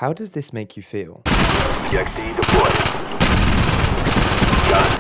How does this make you feel? XE deployed. Got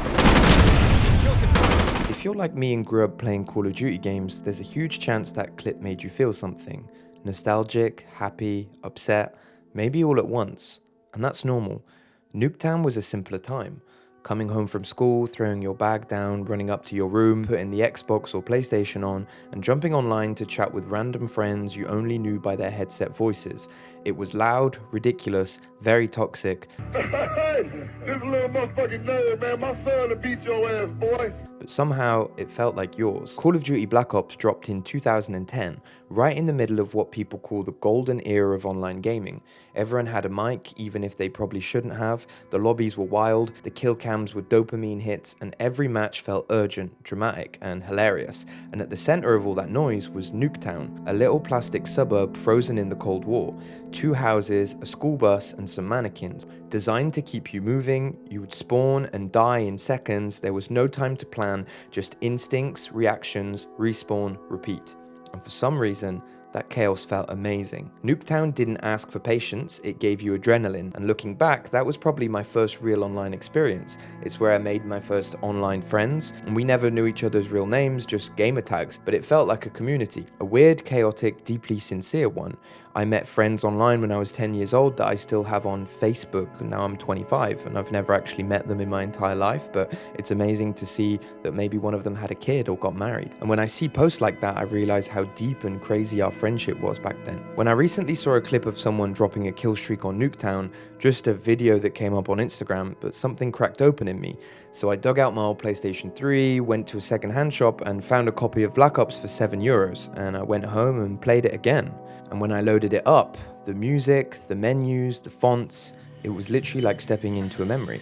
it. If you're like me and grew up playing Call of Duty games, there's a huge chance that clip made you feel something. Nostalgic, happy, upset, maybe all at once. And that's normal. Nuketown was a simpler time. Coming home from school, throwing your bag down, running up to your room, putting the Xbox or PlayStation on, and jumping online to chat with random friends you only knew by their headset voices. It was loud, ridiculous, very toxic. Hey, this little motherfucking nerd, man, my son will beat your ass, boy. But somehow it felt like yours. Call of Duty Black Ops dropped in 2010, right in the middle of what people call the golden era of online gaming. Everyone had a mic, even if they probably shouldn't have, the lobbies were wild, the kill cams were dopamine hits, and every match felt urgent, dramatic, and hilarious. And at the center of all that noise was Nuketown, a little plastic suburb frozen in the Cold War. 2 houses, a school bus, and some mannequins. Designed to keep you moving, you would spawn and die in seconds, there was no time to plan, just instincts, reactions, respawn, repeat. And for some reason, that chaos felt amazing. Nuketown didn't ask for patience, it gave you adrenaline, and looking back, that was probably my first real online experience. It's where I made my first online friends, and we never knew each other's real names, just gamer tags, but it felt like a community. A weird, chaotic, deeply sincere one. I met friends online when I was 10 years old that I still have on Facebook, and now I'm 25, and I've never actually met them in my entire life, but it's amazing to see that maybe one of them had a kid or got married. And when I see posts like that, I realize how deep and crazy our friendship was back then. When I recently saw a clip of someone dropping a kill streak on Nuketown, just a video that came up on Instagram, but something cracked open in me. So I dug out my old PlayStation 3, went to a second-hand shop and found a copy of Black Ops for €7, and I went home and played it again. And when I loaded it up, the music, the menus, the fonts, it was literally like stepping into a memory.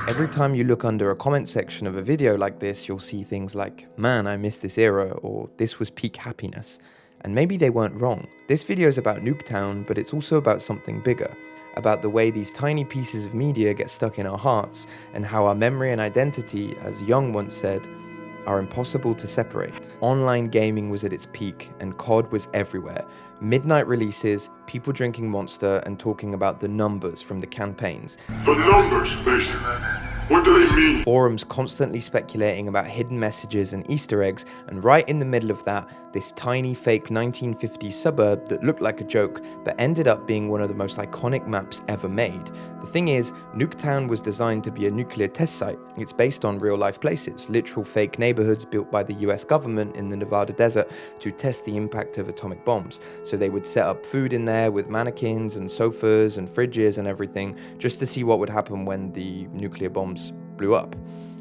Every time you look under a comment section of a video like this, you'll see things like, man, I miss this era, or this was peak happiness. And maybe they weren't wrong. This video is about Nuketown, but it's also about something bigger. About the way these tiny pieces of media get stuck in our hearts, and how our memory and identity, as Young once said, are impossible to separate. Online gaming was at its peak, and COD was everywhere. Midnight releases, people drinking Monster and talking about the numbers from the campaigns. The numbers, Mason. What do they mean? Forums constantly speculating about hidden messages and Easter eggs, and right in the middle of that, this tiny fake 1950s suburb that looked like a joke, but ended up being one of the most iconic maps ever made. The thing is, Nuketown was designed to be a nuclear test site. It's based on real-life places, literal fake neighborhoods built by the US government in the Nevada desert to test the impact of atomic bombs. So they would set up food in there with mannequins and sofas and fridges and everything, just to see what would happen when the nuclear bombs blew up.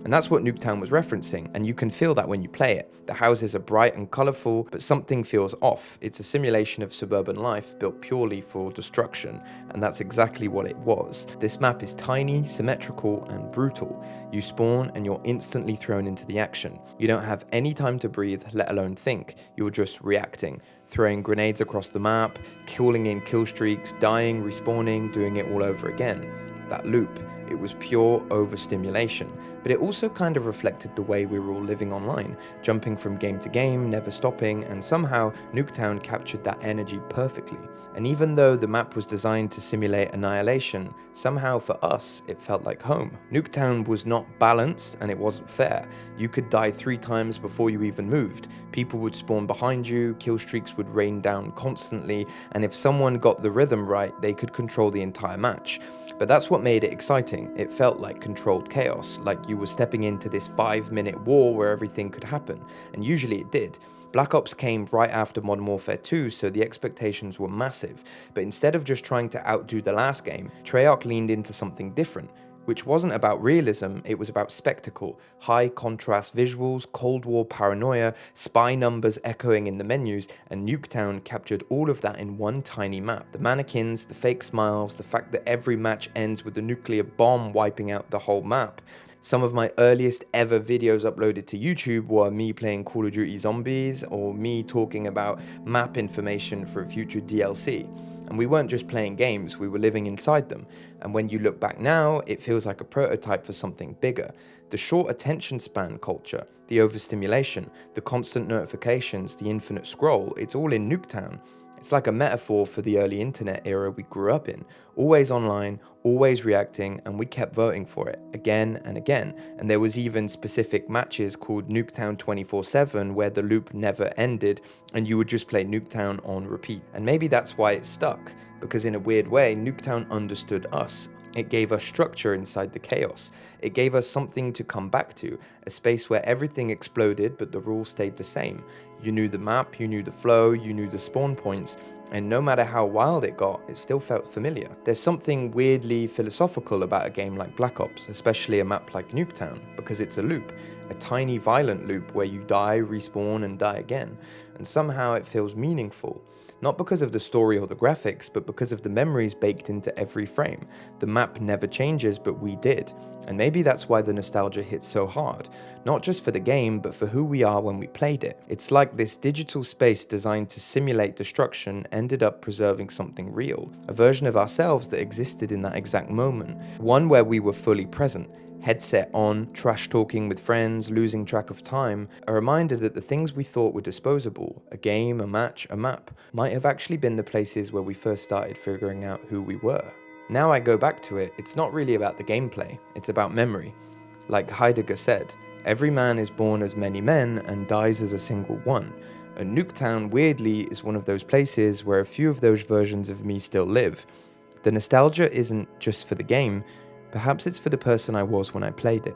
And that's what Nuketown was referencing, and you can feel that when you play it. The houses are bright and colourful, but something feels off. It's a simulation of suburban life built purely for destruction, and that's exactly what it was. This map is tiny, symmetrical, and brutal. You spawn and you're instantly thrown into the action. You don't have any time to breathe, let alone think. You're just reacting, throwing grenades across the map, killing in kill streaks, dying, respawning, doing it all over again. That loop, it was pure overstimulation, but it also kind of reflected the way we were all living online, jumping from game to game, never stopping, and somehow Nuketown captured that energy perfectly. And even though the map was designed to simulate annihilation, somehow for us, it felt like home. Nuketown was not balanced and it wasn't fair. You could die 3 times before you even moved. People would spawn behind you, kill streaks would rain down constantly, and if someone got the rhythm right, they could control the entire match. But that's what made it exciting. It felt like controlled chaos, like you were stepping into this 5-minute war where everything could happen, and usually it did. Black Ops came right after Modern Warfare 2, so the expectations were massive, but instead of just trying to outdo the last game, Treyarch leaned into something different, which wasn't about realism, it was about spectacle, high contrast visuals, Cold War paranoia, spy numbers echoing in the menus, and Nuketown captured all of that in one tiny map. The mannequins, the fake smiles, the fact that every match ends with a nuclear bomb wiping out the whole map. Some of my earliest ever videos uploaded to YouTube were me playing Call of Duty Zombies or me talking about map information for a future DLC. And we weren't just playing games, we were living inside them. And when you look back now, it feels like a prototype for something bigger. The short attention span culture, the overstimulation, the constant notifications, the infinite scroll, it's all in Nuketown. It's like a metaphor for the early internet era we grew up in. Always online, always reacting, and we kept voting for it again and again. And there was even specific matches called Nuketown 24/7 where the loop never ended and you would just play Nuketown on repeat. And maybe that's why it stuck, because in a weird way, Nuketown understood us. It gave us structure inside the chaos. It gave us something to come back to, a space where everything exploded but the rules stayed the same. You knew the map, you knew the flow, you knew the spawn points, and no matter how wild it got, it still felt familiar. There's something weirdly philosophical about a game like Black Ops, especially a map like Nuketown, because it's a loop, a tiny violent loop where you die, respawn, and die again, and somehow it feels meaningful. Not because of the story or the graphics, but because of the memories baked into every frame. The map never changes, but we did. And maybe that's why the nostalgia hits so hard. Not just for the game, but for who we are when we played it. It's like this digital space designed to simulate destruction ended up preserving something real. A version of ourselves that existed in that exact moment. One where we were fully present. Headset on, trash talking with friends, losing track of time, a reminder that the things we thought were disposable, a game, a match, a map, might have actually been the places where we first started figuring out who we were. Now I go back to it, it's not really about the gameplay, it's about memory. Like Heidegger said, every man is born as many men and dies as a single one. And Nuketown, weirdly, is one of those places where a few of those versions of me still live. The nostalgia isn't just for the game, perhaps it's for the person I was when I played it.